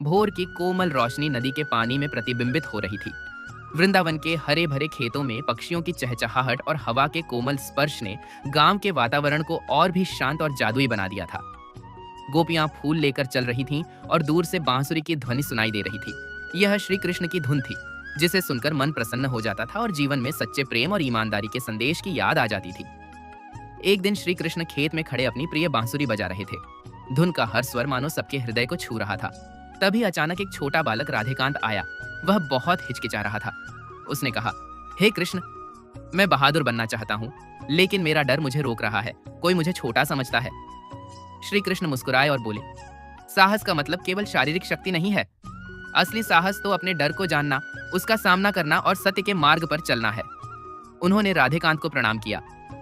भोर की कोमल रोशनी नदी के पानी में प्रतिबिंबित हो रही थी। वृंदावन के हरे भरे खेतों में पक्षियों की चहचहाहट और हवा के कोमल स्पर्श ने गांव के वातावरण को और भी शांत और जादुई बना दिया था। गोपियां फूल लेकर चल रही थीं और दूर से बांसुरी की ध्वनि सुनाई दे रही थी। यह श्री कृष्ण की धुन थी, जिसे सुनकर मन प्रसन्न हो जाता था और जीवन में सच्चे प्रेम और ईमानदारी के संदेश की याद आ जाती थी। एक दिन श्री कृष्ण खेत में खड़े अपनी प्रिय बांसुरी बजा रहे थे। धुन का हर स्वर मानो सबके हृदय को छू रहा था। तभी अचानक एक छोटा बालक राधेकांत आया। वह बहुत हिचकिचा रहा था। उसने कहा, हे कृष्ण, मैं बहादुर बनना चाहता हूँ, लेकिन मेरा डर मुझे रोक रहा है। कोई मुझे छोटा समझता है। श्री कृष्ण मुस्कुराए और बोले, साहस का मतलब केवल शारीरिक शक्ति नहीं है। असली साहस तो अपने डर को जानना, उसका सामना करना और सत्य के मार्ग पर चलना है। उन्होंने राधेकांत को प्रणाम किया।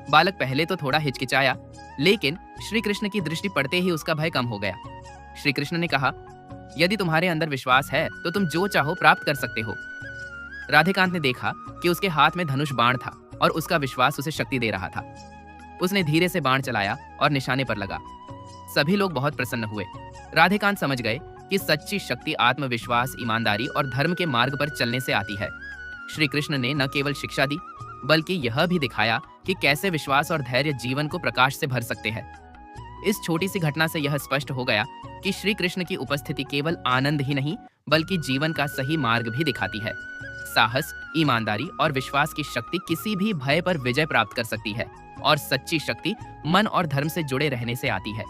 बालक पहले तो थोड़ा हिचकिचाया, लेकिन श्री कृष्ण की दृष्टि पड़ते ही उसका भय कम हो गया। श्री कृष्ण ने कहा, यदि तुम्हारे अंदर विश्वास है तो तुम जो चाहो प्राप्त कर सकते हो। राधेकांत ने देखा कि उसके हाथ में धनुष बाण था और उसका विश्वास उसे शक्ति दे रहा था। उसने धीरे से बाण चलाया और निशाने पर लगा। सभी लोग बहुत प्रसन्न हुए। राधेकांत समझ गए कि सच्ची शक्ति आत्मविश्वास, ईमानदारी और धर्म के मार्ग पर चलने से आती है। श्री कृष्ण ने न केवल शिक्षा दी, बल्कि यह भी दिखाया कि कैसे विश्वास और धैर्य जीवन को प्रकाश से भर सकते हैं। इस छोटी सी घटना से यह स्पष्ट हो गया कि श्री कृष्ण की उपस्थिति केवल आनंद ही नहीं, बल्कि जीवन का सही मार्ग भी दिखाती है। साहस, ईमानदारी और विश्वास की शक्ति किसी भी भय पर विजय प्राप्त कर सकती है और सच्ची शक्ति मन और धर्म से जुड़े रहने से आती है।